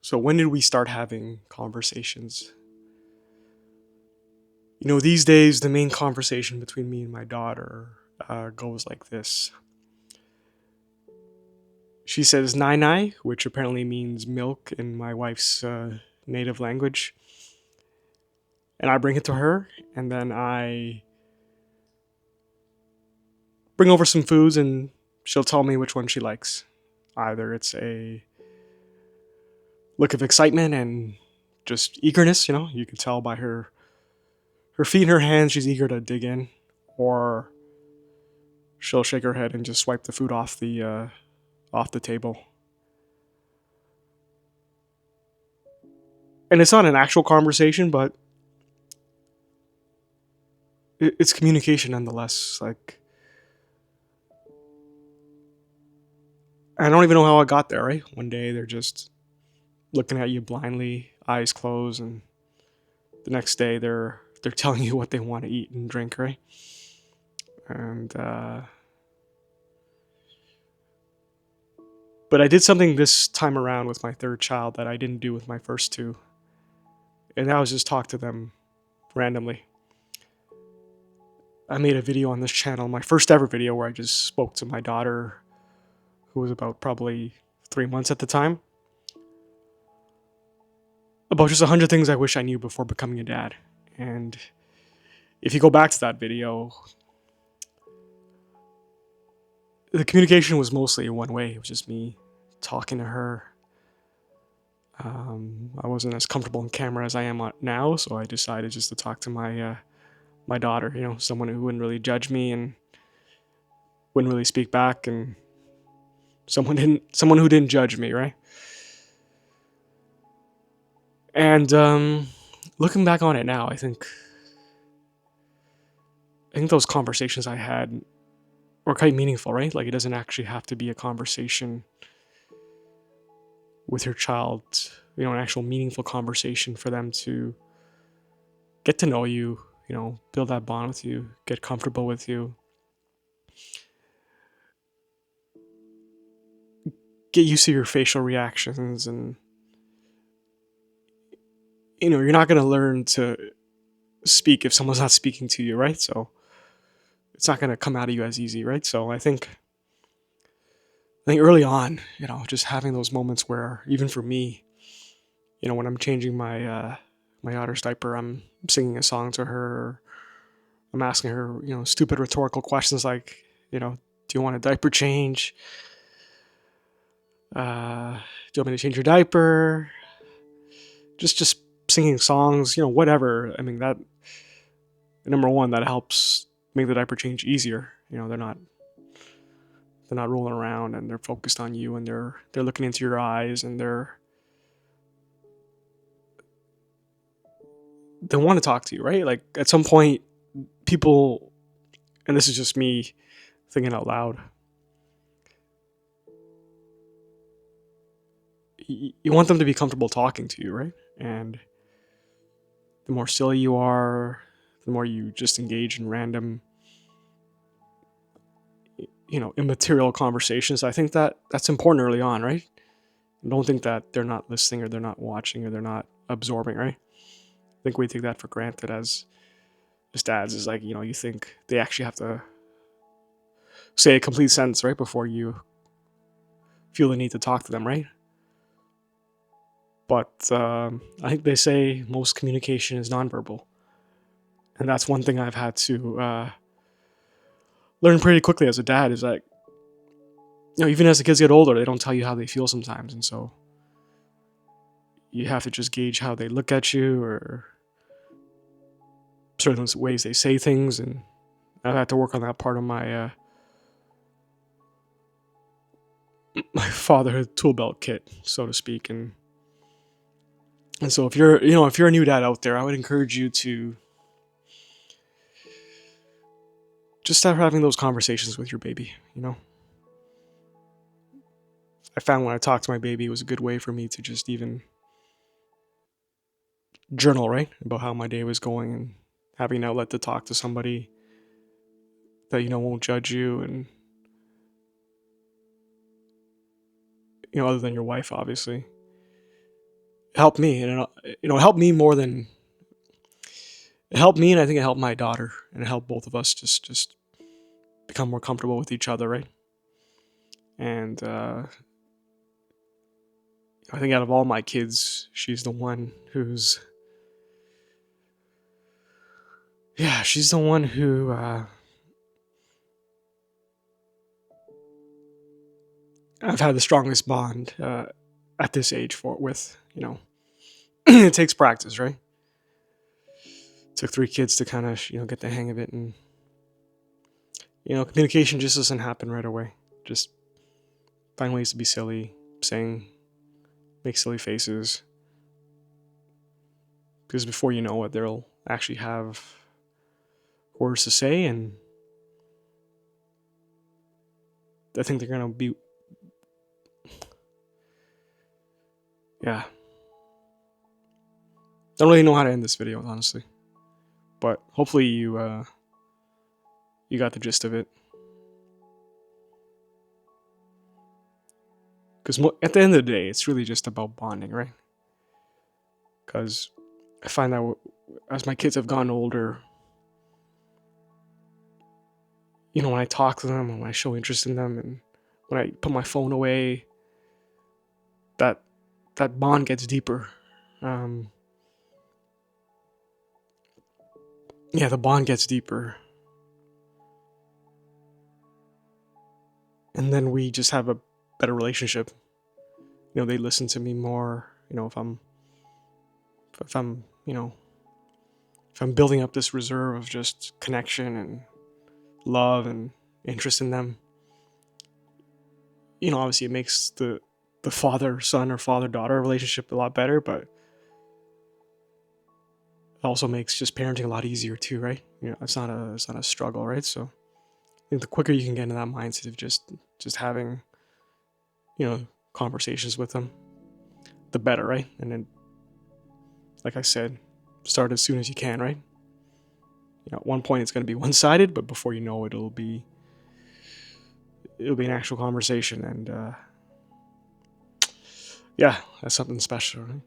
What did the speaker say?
So when did we start having conversations? These days, the main conversation between me and my daughter goes like this. She says nai nai, which apparently means milk in my wife's native language. And I bring it to her, and then I bring over some foods, and she'll tell me which one she likes. Either it's a look of excitement and just eagerness, you can tell by her feet and her hands she's eager to dig in, or she'll shake her head and just swipe the food off the table. And it's not an actual conversation, but it's communication nonetheless. Like, I don't even know how I got there, right? One day they're just looking at you blindly, eyes closed, and the next day they're telling you what they want to eat and drink, right? And but I did something this time around with my third child that I didn't do with my first two, and that was just talk to them randomly. I made a video on this channel, my first ever video, where I just spoke to my daughter, who was about probably 3 months at the time, about just 100 things I wish I knew before becoming a dad. And if you go back to that video, the communication was mostly one way. It was just me talking to her. I wasn't as comfortable in camera as I am now, so I decided just to talk to my daughter. Someone who wouldn't really judge me and wouldn't really speak back, and someone who didn't judge me, right? And looking back on it now, I think those conversations I had were quite meaningful, right? Like, it doesn't actually have to be a conversation with your child, an actual meaningful conversation for them to get to know you, build that bond with you, get comfortable with you, get used to your facial reactions. And you're not going to learn to speak if someone's not speaking to you, right? So it's not going to come out of you as easy, right? So I think early on, just having those moments where, even for me, when I'm changing my daughter's diaper, I'm singing a song to her. I'm asking her, stupid rhetorical questions like, do you want a diaper change? Do you want me to change your diaper? Just singing songs, whatever. I mean, that, number one, that helps make the diaper change easier. They're not rolling around, and they're focused on you, and they're looking into your eyes, and they want to talk to you, right? Like, at some point, people, and this is just me thinking out loud, you want them to be comfortable talking to you, right? And the more silly you are, the more you just engage in random, immaterial conversations. I think that's important early on, right? Don't think that they're not listening, or they're not watching, or they're not absorbing, right? I think we take that for granted as dads. Is like, you think they actually have to say a complete sentence right before you feel the need to talk to them, right? But I think they say most communication is nonverbal, and that's one thing I've had to learn pretty quickly as a dad. Is like, even as the kids get older, they don't tell you how they feel sometimes, and so you have to just gauge how they look at you, or certain ways they say things. And I've had to work on that part of my fatherhood tool belt kit, so to speak. And so if you're a new dad out there, I would encourage you to just start having those conversations with your baby. I found when I talked to my baby, it was a good way for me to just even journal, right, about how my day was going, and having an outlet to talk to somebody that won't judge you, and other than your wife, obviously. helped me, and it helped me more than it helped me, and I think it helped my daughter, and it helped both of us just become more comfortable with each other, right? And I think out of all my kids, she's the one who's she's the one who I've had the strongest bond at this age with. It takes practice, right? It took 3 kids to kind of get the hang of it, and communication just doesn't happen right away. Just find ways to be silly, make silly faces, because before you know it, they'll actually have words to say, and I think they're gonna be, yeah. Don't really know how to end this video, honestly, but hopefully you got the gist of it. Because at the end of the day, it's really just about bonding, right? Because I find that as my kids have gotten older, when I talk to them, and when I show interest in them, and when I put my phone away, that bond gets deeper. The bond gets deeper, and then we just have a better relationship. They listen to me more. If I'm building up this reserve of just connection and love and interest in them, obviously it makes the father-son or father-daughter relationship a lot better, but it also makes just parenting a lot easier too, right? It's not a struggle, right? So I think the quicker you can get into that mindset of just having conversations with them, the better, right? And then, like I said, start as soon as you can, right? At one point it's going to be one-sided, but before you know it, it'll be an actual conversation, and that's something special, right?